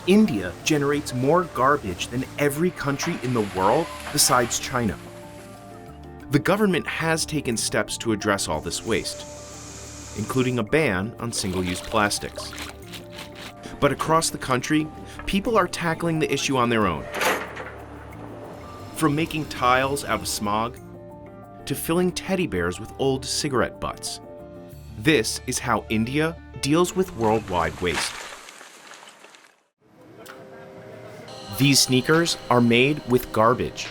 India generates more garbage than every country in the world besides China. The government has taken steps to address all this waste, including a ban on single-use plastics. But across the country, people are tackling the issue on their own. From making tiles out of smog to filling teddy bears with old cigarette butts. This is how India deals with worldwide waste. These sneakers are made with garbage.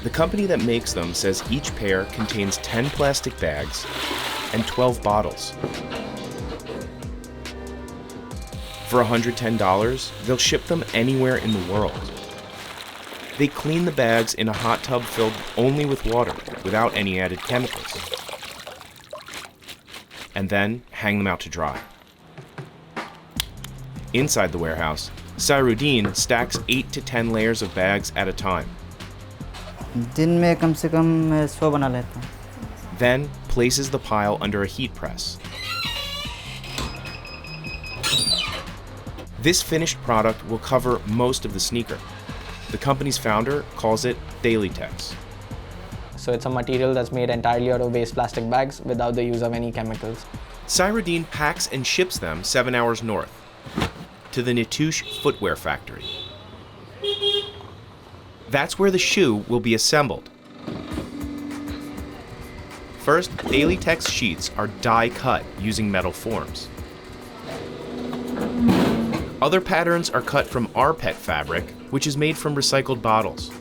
The company that makes them says each pair contains 10 plastic bags and 12 bottles. For $110, they'll ship them anywhere in the world. They clean the bags in a hot tub filled only with water, without any added chemicals, and then hang them out to dry. Inside the warehouse, Sairuddin stacks 8 to 10 layers of bags at a time. दिन में कम से कम 100 बना लेता हूँ. Then places the pile under a heat press. This finished product will cover most of the sneaker. The company's founder calls it Dailytex. So it's a material that's made entirely out of waste plastic bags without the use of any chemicals. Sairuddin packs and ships them 7 hours north to the Nitush footwear factory. That's where the shoe will be assembled. First, Dailytex sheets are die-cut using metal forms. Other patterns are cut from rPET fabric, which is made from recycled bottles,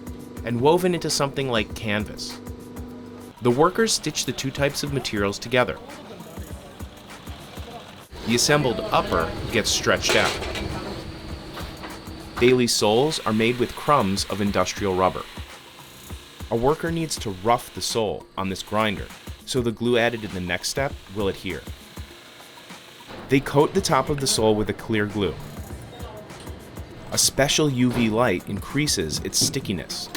and woven into something like canvas. The workers stitch the two types of materials together. The assembled upper gets stretched out. Daily soles are made with crumbs of industrial rubber. A worker needs to rough the sole on this grinder, so the glue added in the next step will adhere. They coat the top of the sole with a clear glue. A special UV light increases its stickiness.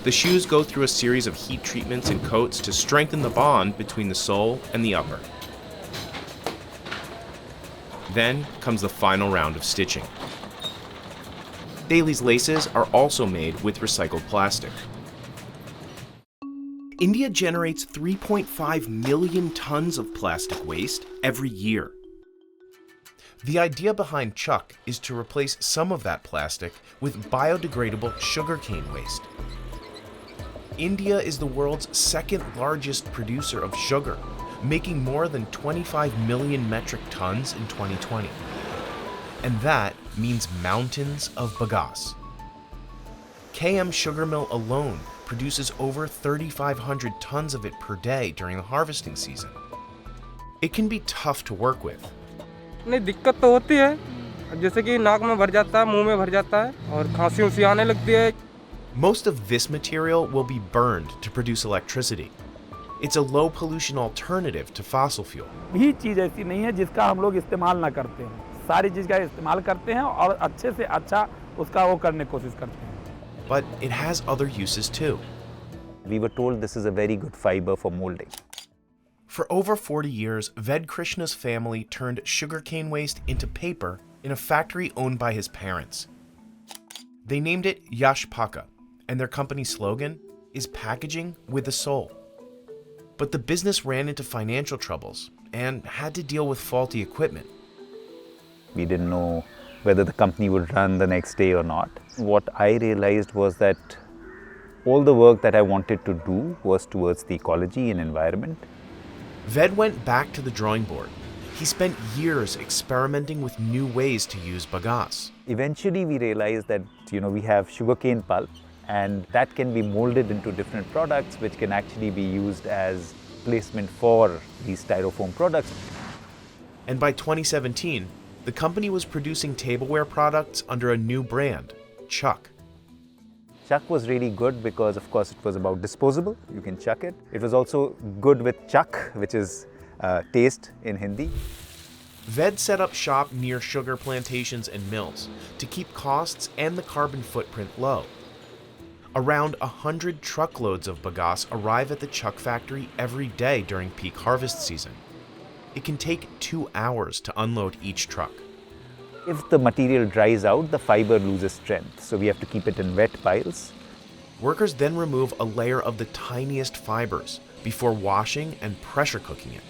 The shoes go through a series of heat treatments and coats to strengthen the bond between the sole and the upper. Then comes the final round of stitching. Daily's laces are also made with recycled plastic. India generates 3.5 million tons of plastic waste every year. The idea behind Chuck is to replace some of that plastic with biodegradable sugarcane waste. India is the world's second largest producer of sugar, making more than 25 million metric tons in 2020. And that means mountains of bagasse. KM Sugar Mill alone produces over 3,500 tons of it per day during the harvesting season. It can be tough to work with. नहीं दिक्कत तो होती है जैसे कि नाक में भर जाता है मुंह में भर जाता है और खांसी उसी आने लगती है. Most of this material will be burned to produce electricity. It's a low pollution alternative to fossil fuel. भी चीज़ ऐसी नहीं है जिसका हम लोग इस्तेमाल ना करते हैं. सारी चीज़ का इस्तेमाल करते हैं और अच्छे से अच्छा उसका वो करने की कोशिश करते हैं. But it has other uses too. We were told this is a very good fiber for molding. For over 40 years, Ved Krishna's family turned sugarcane waste into paper in a factory owned by his parents. They named it Yash Paka, and their company slogan is packaging with a soul. But the business ran into financial troubles and had to deal with faulty equipment. We didn't know whether the company would run the next day or not. What I realized was that all the work that I wanted to do was towards the ecology and environment. Ved went back to the drawing board. He spent years experimenting with new ways to use bagasse. Eventually we realized that we have sugarcane pulp, and that can be molded into different products which can actually be used as placement for these styrofoam products. And by 2017, the company was producing tableware products under a new brand, Chuck. Chuck was really good because, of course, it was about disposable. You can chuck it. It was also good with chuck, which is taste in Hindi. Ved set up shop near sugar plantations and mills to keep costs and the carbon footprint low. Around 100 truckloads of bagasse arrive at the Chuck factory every day during peak harvest season. It can take 2 hours to unload each truck. If the material dries out, the fiber loses strength, so we have to keep it in wet piles. Workers then remove a layer of the tiniest fibers before washing and pressure cooking it.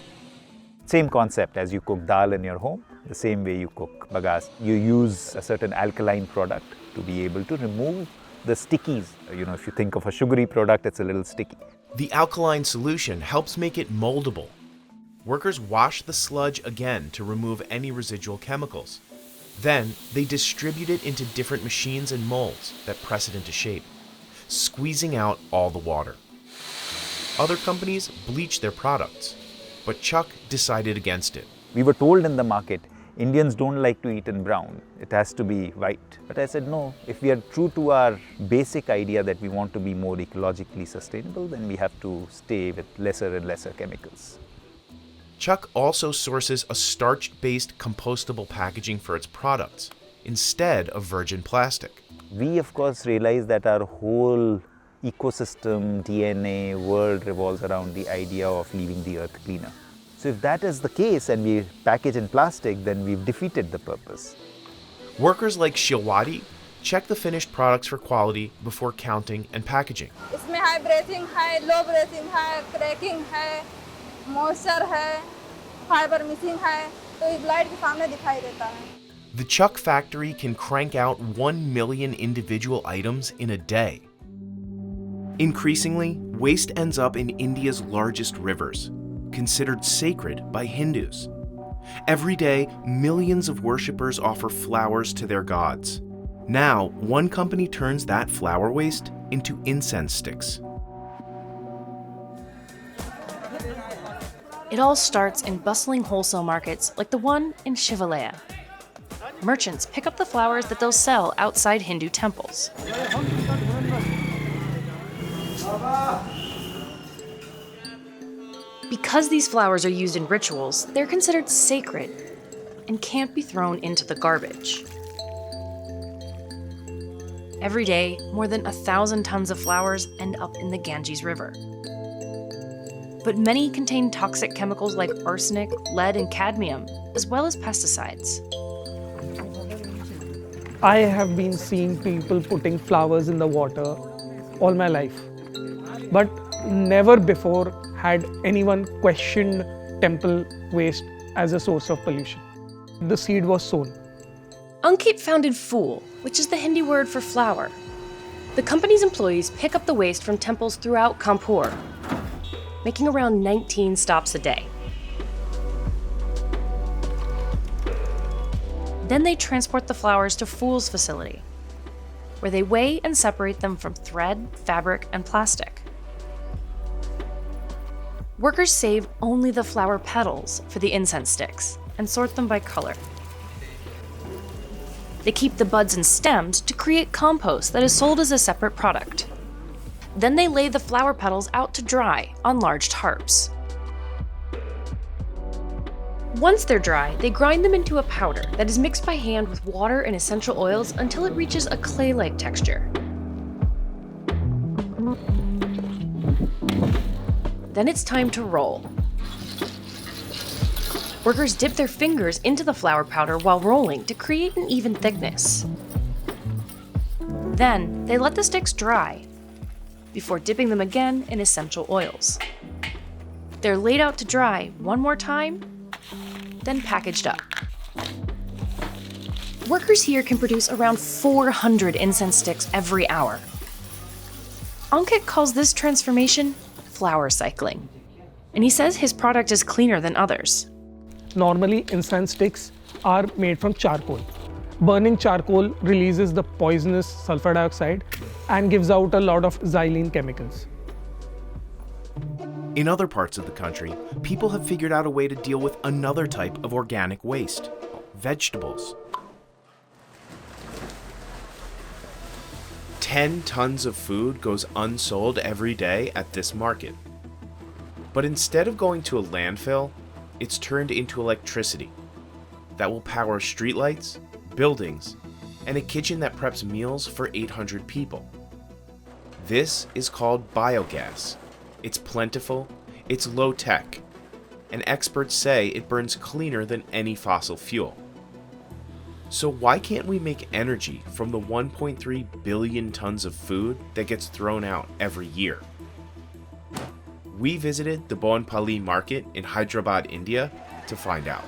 Same concept as you cook dal in your home, the same way you cook bagas. You use a certain alkaline product to be able to remove the stickies. If you think of a sugary product, it's a little sticky. The alkaline solution helps make it moldable. Workers wash the sludge again to remove any residual chemicals. Then they distribute it into different machines and molds that press it into shape, squeezing out all the water. Other companies bleach their products, but Chuck decided against it. We were told in the market, Indians don't like to eat in brown, it has to be white. But I said no, if we are true to our basic idea that we want to be more ecologically sustainable, then we have to stay with lesser and lesser chemicals. Chuck also sources a starch-based compostable packaging for its products, instead of virgin plastic. We of course realize that our whole ecosystem, DNA, world revolves around the idea of leaving the earth cleaner. So if that is the case and we package in plastic, then we've defeated the purpose. Workers like Shilwadi check the finished products for quality before counting and packaging. इसमें high breathing है, लो breathing है, cracking है, moisture है, fibre missing है, तो ये light के सामने दिखाई देता है. The Chuck factory can crank out 1 million individual items in a day. Increasingly, waste ends up in India's largest rivers, considered sacred by Hindus. Every day, millions of worshippers offer flowers to their gods. Now, one company turns that flower waste into incense sticks. It all starts in bustling wholesale markets like the one in Shivalaya. Merchants pick up the flowers that they'll sell outside Hindu temples. Because these flowers are used in rituals, they're considered sacred and can't be thrown into the garbage. Every day, more than 1,000 tons of flowers end up in the Ganges River. But many contain toxic chemicals like arsenic, lead, and cadmium, as well as pesticides. I have been seeing people putting flowers in the water all my life, but never before had anyone questioned temple waste as a source of pollution. The seed was sown. Ankit founded Fool, which is the Hindi word for flower. The company's employees pick up the waste from temples throughout Kanpur, making around 19 stops a day. Then they transport the flowers to Fool's facility, where they weigh and separate them from thread, fabric, and plastic. Workers save only the flower petals for the incense sticks and sort them by color. They keep the buds and stems to create compost that is sold as a separate product. Then they lay the flower petals out to dry on large tarps. Once they're dry, they grind them into a powder that is mixed by hand with water and essential oils until it reaches a clay-like texture. Then it's time to roll. Workers dip their fingers into the flour powder while rolling to create an even thickness. Then they let the sticks dry before dipping them again in essential oils. They're laid out to dry one more time, then packaged up. Workers here can produce around 400 incense sticks every hour. Ankit calls this transformation flower cycling, and he says his product is cleaner than others. Normally, incense sticks are made from charcoal. Burning charcoal releases the poisonous sulfur dioxide and gives out a lot of xylene chemicals. In other parts of the country, people have figured out a way to deal with another type of organic waste: vegetables. 10 tons of food goes unsold every day at this market. But instead of going to a landfill, it's turned into electricity that will power streetlights, buildings, and a kitchen that preps meals for 800 people. This is called biogas. It's plentiful, it's low-tech, and experts say it burns cleaner than any fossil fuel. So why can't we make energy from the 1.3 billion tons of food that gets thrown out every year? We visited the Bonpali market in Hyderabad, India to find out.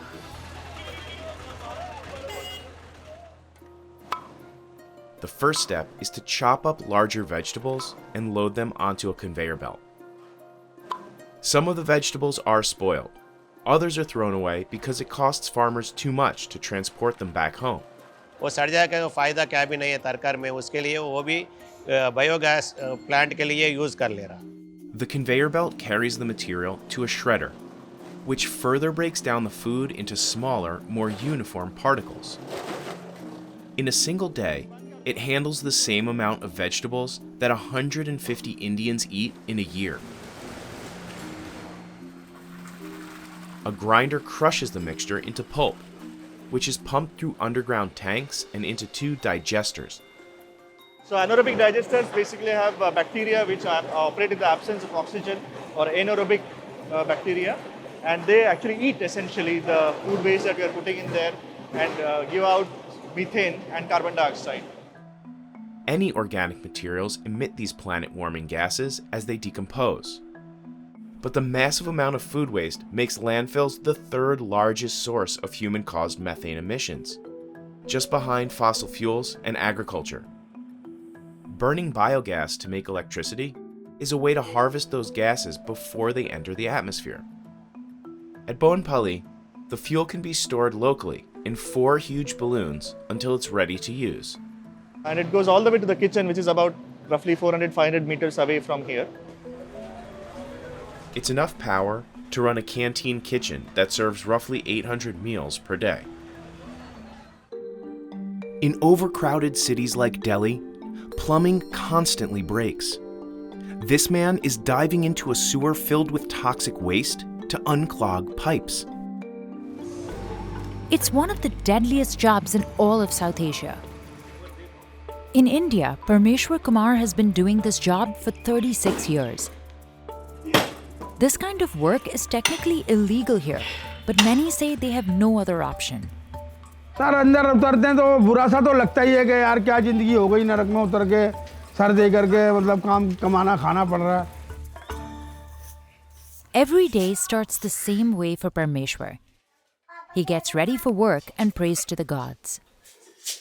The first step is to chop up larger vegetables and load them onto a conveyor belt. Some of the vegetables are spoiled. Others are thrown away because it costs farmers too much to transport them back home. वो सड़ जाएगा, फ़ायदा क्या भी नहीं है तरकारी में, उसके लिए वो भी बायोगैस प्लांट के लिए यूज़ कर ले रहा. The conveyor belt carries the material to a shredder, which further breaks down the food into smaller, more uniform particles. In a single day, it handles the same amount of vegetables that 150 Indians eat in a year. A grinder crushes the mixture into pulp, which is pumped through underground tanks and into 2 digesters. So anaerobic digesters basically have bacteria which operate in the absence of oxygen, or anaerobic bacteria, and they actually eat essentially the food waste that we are putting in there and give out methane and carbon dioxide. Any organic materials emit these planet-warming gases as they decompose. But the massive amount of food waste makes landfills the 3rd largest source of human-caused methane emissions, just behind fossil fuels and agriculture. Burning biogas to make electricity is a way to harvest those gases before they enter the atmosphere. At Bonpali, the fuel can be stored locally in 4 huge balloons until it's ready to use. And it goes all the way to the kitchen, which is about roughly 400-500 meters away from here. It's enough power to run a canteen kitchen that serves roughly 800 meals per day. In overcrowded cities like Delhi, plumbing constantly breaks. This man is diving into a sewer filled with toxic waste to unclog pipes. It's one of the deadliest jobs in all of South Asia. In India, Parmeshwar Kumar has been doing this job for 36 years. This kind of work is technically illegal here, but many say they have no other option. Sir अंदर उतरते हैं तो बुरा सा तो लगता ही है कि यार क्या ज़िंदगी हो गई, नरक में उतर के सर दे करके मतलब काम कमाना खाना पड़ रहा है. Every day starts the same way for Parmeshwar. He gets ready for work and prays to the gods.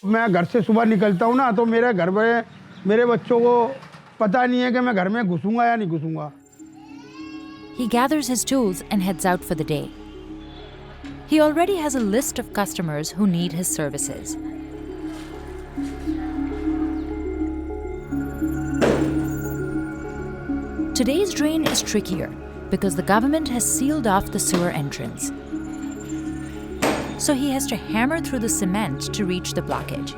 मैं घर से सुबह निकलता हूँ ना, तो मेरे घर में मेरे बच्चों को पता नहीं है कि मैं घर में घुसूंगा या नहीं घुसूंगा. He gathers his tools and heads out for the day. He already has a list of customers who need his services. Today's drain is trickier because the government has sealed off the sewer entrance. So he has to hammer through the cement to reach the blockage.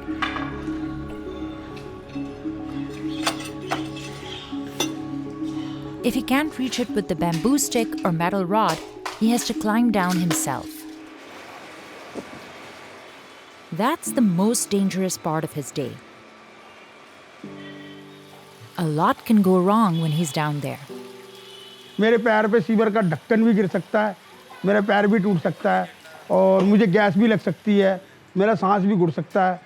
If he can't reach it with the bamboo stick or metal rod, he has to climb down himself. That's the most dangerous part of his day. A lot can go wrong when he's down there. मेरे पैर पे sewer का ढक्कन भी गिर सकता है, मेरा पैर भी टूट सकता है और मुझे गैस भी लग सकती है, मेरा सांस भी घुट सकता है,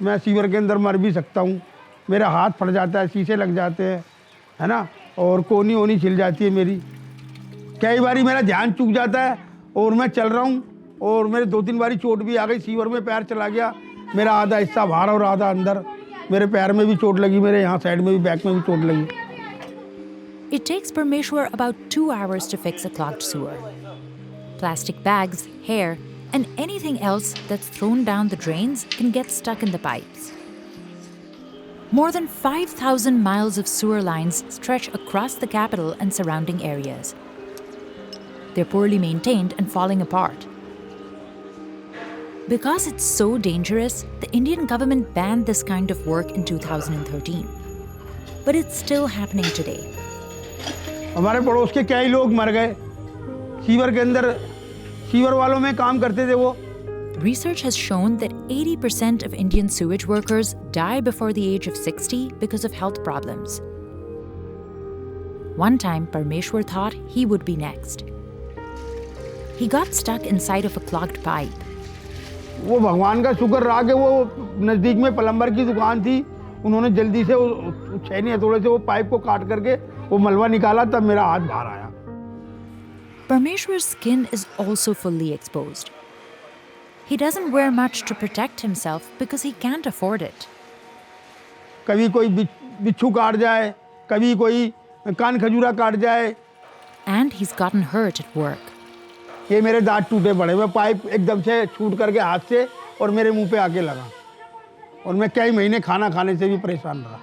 मैं सीवर के अंदर मर भी सकता हूँ, मेरा हाथ फट जाता है, शीशे लग जाते हैं, है ना, और कोनी ओनी छिल जाती है मेरी. कई बारी मेरा ध्यान चूक जाता है और मैं चल रहा हूँ और मेरे 2-3 बारी चोट भी आ गई, सीवर में पैर चला गया, मेरा आधा हिस्सा बाहर और आधा अंदर, मेरे पैर में भी चोट लगी, मेरे यहाँ साइड में भी बैक में भी चोट लगी. It takes Parmeshwar about 2 hours to fix a clogged sewer. Plastic bags, hair, and anything else that's thrown down the drains can get stuck in the pipes. More than 5,000 miles of sewer lines stretch across the capital and surrounding areas. They're poorly maintained and falling apart. Because it's so dangerous, the Indian government banned this kind of work in 2013. But it's still happening today. हमारे पड़ोस के कई लोग मर गए, sewer के अंदर sewer वालों में काम करते थे वो. Research has shown that 80% of Indian sewage workers die before the age of 60 because of health problems. One time, Parmeshwar thought he would be next. He got stuck inside of a clogged pipe. वो भगवान का शुक्र रहा कि वो नज़दीक में plumber की दुकान थी, उन्होंने जल्दी से वो छैनी हथौड़े से वो पाइप को काट करके वो मलबा निकाला, तब मेरा हाथ बाहर आया। Parmeshwar's skin is also fully exposed. He doesn't wear much to protect himself because he can't afford it. कभी कोई बिच्छू काट जाए, कभी कोई कान खजूरा काट जाए। And he's gotten hurt at work. ये मेरे दांत टूटे पड़े, मैं पाइप एकदम से छूट करके हाथ से और मेरे मुंह पे आके लगा, और मैं कई महीने खाना खाने से भी परेशान रहा।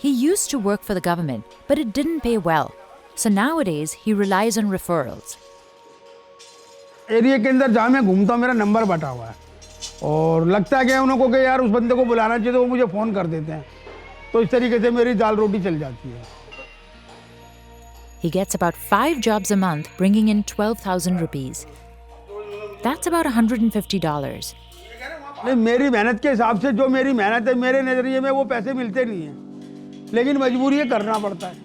He used to work for the government, but it didn't pay well. So nowadays he relies on referrals. Area के अंदर जहाँ मैं घूमता हूँ मेरा नंबर बटा हुआ है, और लगता है कि उनको कि यार उस बंदे को बुलाना चाहिए, तो वो मुझे फ़ोन कर देते हैं, तो इस तरीके से मेरी दाल रोटी चल जाती है। He gets about 5 jobs a month, bringing in 12,000 rupees. That's about $150. मेरी मेहनत के हिसाब से जो मेरी मेहनत है, मेरे नज़रिए में वो पैसे मिलते नहीं हैं, लेकिन मजबूरी है, करना पड़ता है।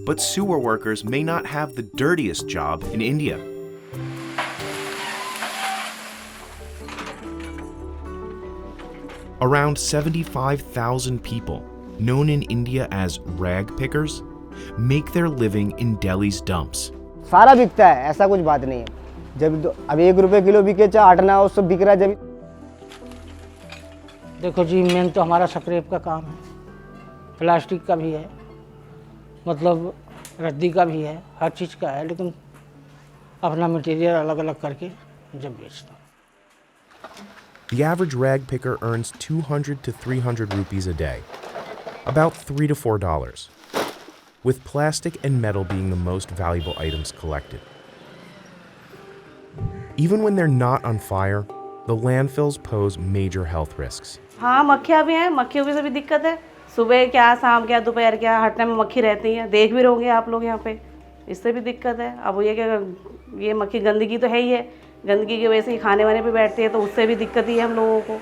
But sewer workers may not have the dirtiest job in India. Around 75,000 people, known in India as ragpickers, make their living in Delhi's dumps. सारा बिकता है, ऐसा कुछ बात नहीं है। जब अब 1 रुपये किलो बिके, चाहे 8 ना, सब बिक रहा है। जब देखो जी, मेन तो हमारा स्क्रैप का काम है, प्लास्टिक का भी है, मतलब रद्दी का भी है, हर चीज़ का है, लेकिन अपना मटेरियल अलग अलग करके जब बेचता हूँ। The average rag picker earns 200 to 300 rupees a day, about $3 to $4, with plastic and metal being the most valuable items collected. Even when they're not on fire, the landfills pose major health risks. हाँ, मक्खियाँ भी हैं, मक्खियों की भी दिक्कत है। सुबह क्या, शाम क्या, दोपहर क्या, हर टाइम मक्खी रहती है। देख भी रहोगे आप लोग यहाँ पे, इससे भी दिक्कत है। अब ये मक्खी गंदगी तो है ही है, गंदगी की वजह से ही खाने वाने पे बैठती है, तो उससे भी दिक्कत ही है हम लोगों को।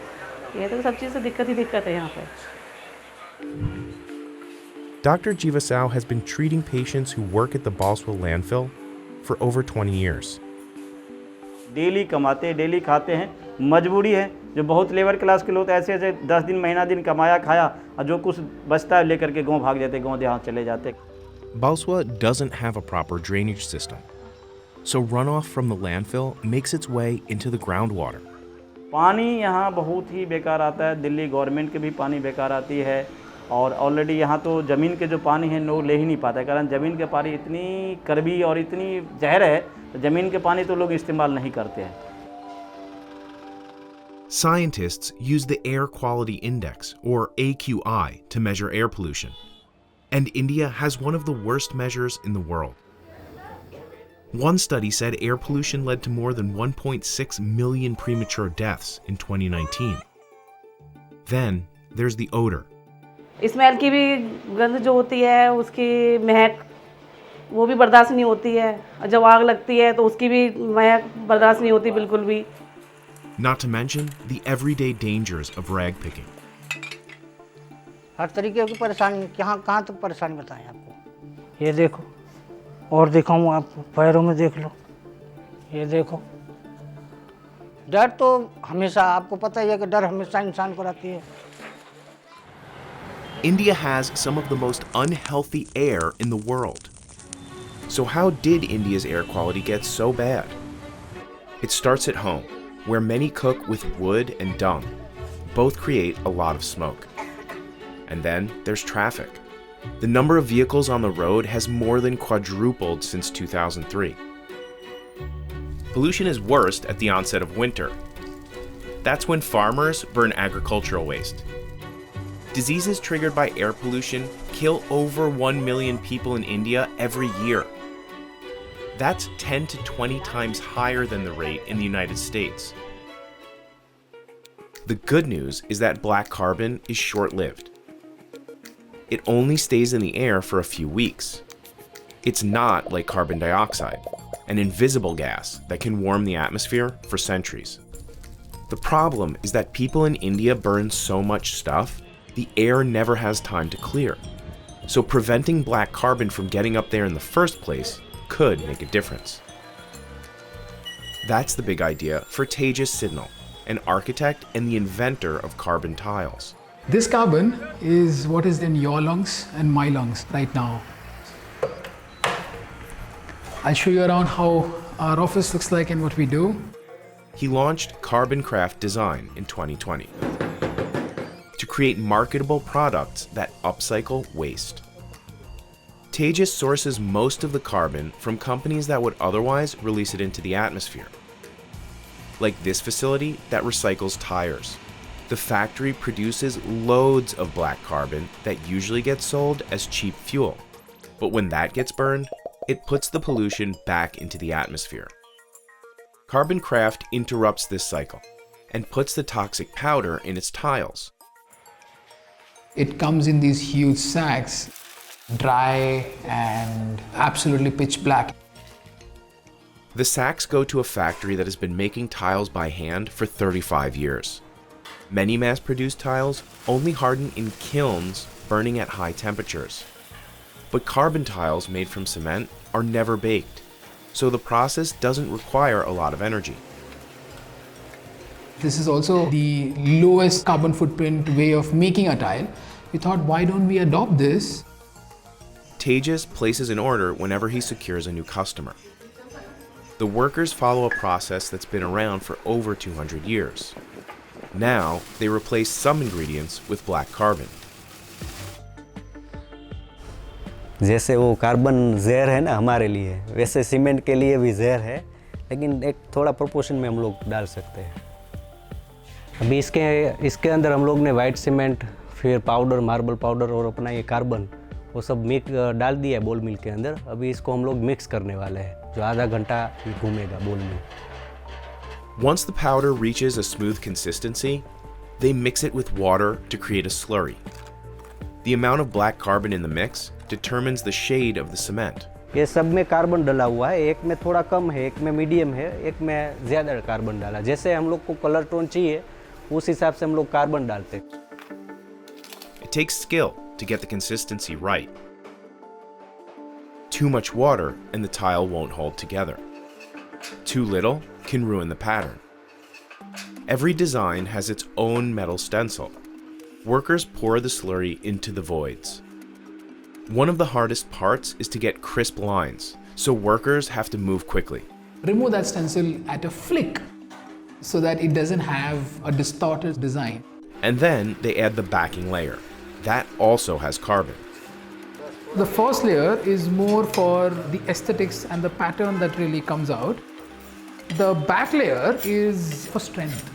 ये तो सब चीज़ से दिक्कत है यहाँ पे। Dr. Jivasau has been treating patients who work at the Balswell landfill for over 20 years. Daily कमाते हैं, डेली खाते हैं, मजबूरी है। जो बहुत लेबर क्लास के लोग ऐसे 10 दिन महीना दिन कमाया खाया, और जो कुछ बचता है लेकर के गाँव भाग जाते, गाँव देहात चले जाते। Balswa doesn't have a proper drainage system, so runoff from the landfill makes its way into the groundwater. पानी यहाँ बहुत ही बेकार आता है, दिल्ली गवर्नमेंट के भी पानी बेकार आती है, और ऑलरेडी यहाँ तो ज़मीन के जो पानी है लोग ले ही नहीं पाते, कारण ज़मीन के पानी इतनी कड़वी और इतनी जहर है, तो ज़मीन के पानी तो लोग इस्तेमाल नहीं करते हैं। Scientists use the Air Quality Index, or AQI, to measure air pollution, and India has one of the worst measures in the world. One study said air pollution led to more than 1.6 million premature deaths in 2019. Then there's the odor. Smell की भी गंध जो होती है, उसकी महक वो भी बर्दाश्त नहीं होती है। जब आग लगती है तो उसकी भी महक बर्दाश्त नहीं होती बिल्कुल भी। Not to mention the everyday dangers of rag picking. हर तरीके की परेशानी, कहाँ तक परेशानी बताएं आपको। ये देखो, और दिखाऊँ आपको, पैरों में देख लो, ये देखो। डर तो हमेशा, आपको पता ही है कि डर हमेशा इंसान को रहती है। India has some of the most unhealthy air in the world. So how did India's air quality get so bad? It starts at home, where many cook with wood and dung. Both create a lot of smoke. And then there's traffic. The number of vehicles on the road has more than quadrupled since 2003. Pollution is worst at the onset of winter. That's when farmers burn agricultural waste. Diseases triggered by air pollution kill over 1 million people in India every year. That's 10 to 20 times higher than the rate in the United States. The good news is that black carbon is short-lived. It only stays in the air for a few weeks. It's not like carbon dioxide, an invisible gas that can warm the atmosphere for centuries. The problem is that people in India burn so much stuff, the air never has time to clear. So preventing black carbon from getting up there in the first place could make a difference. That's the big idea for Tejas Sidnal, an architect and the inventor of carbon tiles. This carbon is what is in your lungs and my lungs right now. I'll show you around how our office looks like and what we do. He launched Carbon Craft Design in 2020 to create marketable products that upcycle waste. Tejas sources most of the carbon from companies that would otherwise release it into the atmosphere, like this facility that recycles tires. The factory produces loads of black carbon that usually gets sold as cheap fuel, but when that gets burned, it puts the pollution back into the atmosphere. Carbon Craft interrupts this cycle and puts the toxic powder in its tiles. It comes in these huge sacks, dry and absolutely pitch black. The sacks go to a factory that has been making tiles by hand for 35 years. Many mass-produced tiles only harden in kilns burning at high temperatures. But carbon tiles made from cement are never baked, so the process doesn't require a lot of energy. This is also the lowest carbon footprint way of making a tile. We thought, why don't we adopt this? Tejas places an order whenever he secures a new customer. The workers follow a process that's been around for over 200 years. Now, they replace some ingredients with black carbon. जैसे वो carbon जहर है ना हमारे लिए, वैसे cement के लिए भी जहर है, लेकिन एक थोड़ा प्रोपोर्शन में हम लोग डाल सकते हैं। अभी इसके अंदर हम लोग ने वाइट सीमेंट, फिर पाउडर, मार्बल पाउडर और अपना ये कार्बन, वो सब मिक्स डाल दिया है बोल मिल के अंदर। अभी इसको हम लोग मिक्स करने वाले हैं, जो आधा घंटा घूमेगा बोल में। Once the powder reaches a smooth consistency, they mix it with water to create a slurry. The amount of black carbon in the mix determines the shade of the cement. ये सब में कार्बन डला हुआ है, एक में थोड़ा कम है, एक में मीडियम है, एक में ज़्यादा कार्बन डाला। जैसे हम लोग को कलर टोन चाहिए, उस हिसाब से हम लोग कार्बन डालते हैं। It takes skill to get the consistency right. Too much water and the tile won't hold together. Too little can ruin the pattern. Every design has its own metal stencil. Workers pour the slurry into the voids. One of the hardest parts is to get crisp lines, so workers have to move quickly. Remove that stencil at a flick so that it doesn't have a distorted design. And then they add the backing layer. That also has carbon. The first layer is more for the aesthetics and the pattern that really comes out. The back layer is for strength.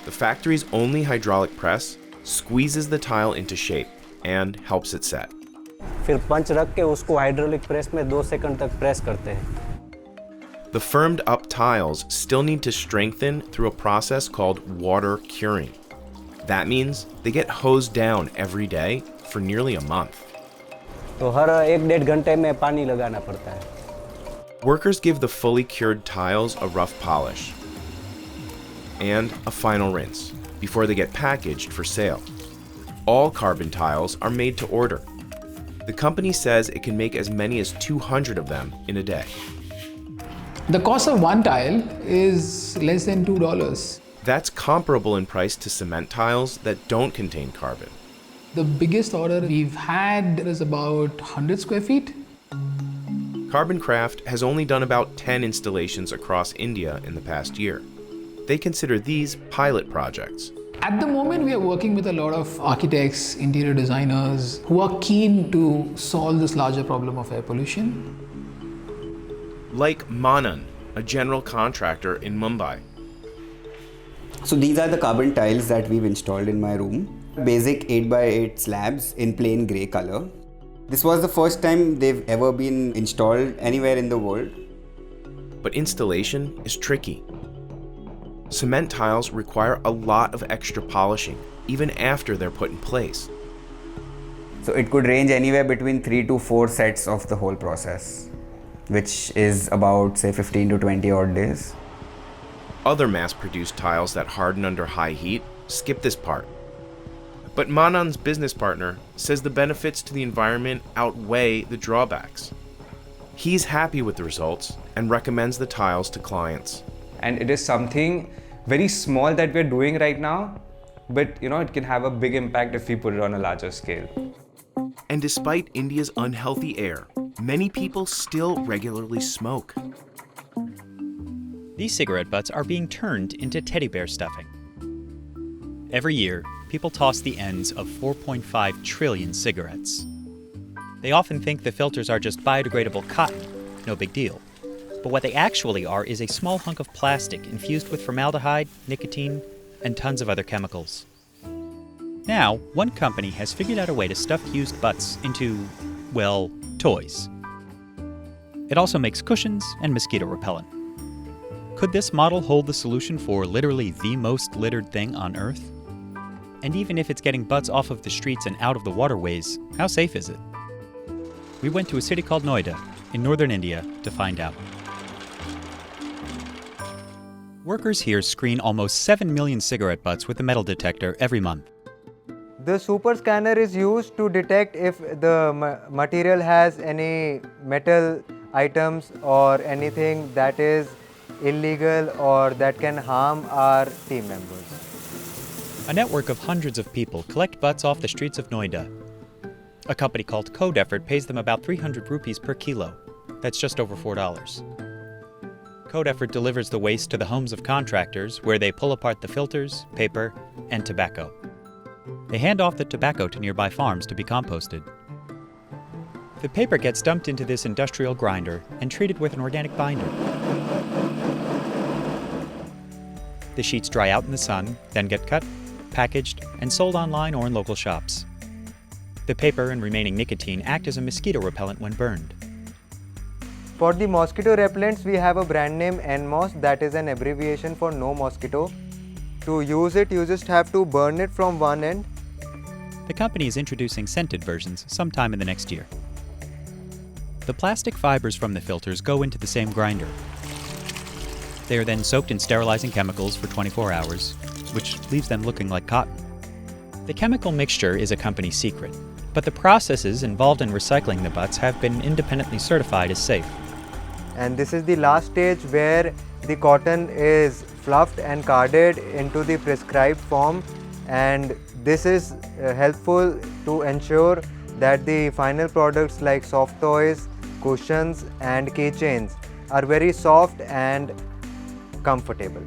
The factory's only hydraulic press squeezes the tile into shape and helps it set. फिर पंच रख के उसको hydraulic press में 2 second तक press करते हैं। The firmed up tiles still need to strengthen through a process called water curing. That means they get hosed down every day for nearly a month. तो हर 1-1.5 घंटे में पानी लगाना पड़ता है। Workers give the fully cured tiles a rough polish and a final rinse before they get packaged for sale. All carbon tiles are made to order. The company says it can make as many as 200 of them in a day. The cost of one tile is less than $2. That's comparable in price to cement tiles that don't contain carbon. The biggest order we've had is about 100 square feet. Carbon Craft has only done about 10 installations across India in the past year. They consider these pilot projects. At the moment, we are working with a lot of architects, interior designers who are keen to solve this larger problem of air pollution. Like Manan, a general contractor in Mumbai. So these are the carbon tiles that we've installed in my room. Basic 8x8 slabs in plain grey color. This was the first time they've ever been installed anywhere in the world. But installation is tricky. Cement tiles require a lot of extra polishing, even after they're put in place. So it could range anywhere between 3 to 4 sets of the whole process, which is about say 15 to 20 odd days. Other mass-produced tiles that harden under high heat skip this part. But Manan's business partner says the benefits to the environment outweigh the drawbacks. He's happy with the results and recommends the tiles to clients. And it is something very small that we're doing right now, but it can have a big impact if we put it on a larger scale. And despite India's unhealthy air, many people still regularly smoke. These cigarette butts are being turned into teddy bear stuffing. Every year, people toss the ends of 4.5 trillion cigarettes. They often think the filters are just biodegradable cotton, no big deal. But what they actually are is a small hunk of plastic infused with formaldehyde, nicotine, and tons of other chemicals. Now, one company has figured out a way to stuff used butts into, well, toys. It also makes cushions and mosquito repellent. Could this model hold the solution for literally the most littered thing on Earth? And even if it's getting butts off of the streets and out of the waterways, how safe is it? We went to a city called Noida, in northern India, to find out. Workers here screen almost 7 million cigarette butts with a metal detector every month. The super scanner is used to detect if the material has any metal items or anything that is illegal or that can harm our team members. A network of hundreds of people collect butts off the streets of Noida. A company called Code Effort pays them about 300 rupees per kilo. That's just over $4. Code Effort delivers the waste to the homes of contractors, where they pull apart the filters, paper, and tobacco. They hand off the tobacco to nearby farms to be composted. The paper gets dumped into this industrial grinder and treated with an organic binder. The sheets dry out in the sun, then get cut, packaged, and sold online or in local shops. The paper and remaining nicotine act as a mosquito repellent when burned. For the mosquito repellents, we have a brand name NMOS, that is an abbreviation for no mosquito. To use it, you just have to burn it from one end. The company is introducing scented versions sometime in the next year. The plastic fibers from the filters go into the same grinder. They are then soaked in sterilizing chemicals for 24 hours, which leaves them looking like cotton. The chemical mixture is a company secret, but the processes involved in recycling the butts have been independently certified as safe. And this is the last stage where the cotton is fluffed and carded into the prescribed form, and this is helpful to ensure that the final products like soft toys, cushions and keychains are very soft and comfortable.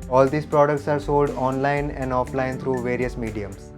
All these products are sold online and offline through various mediums.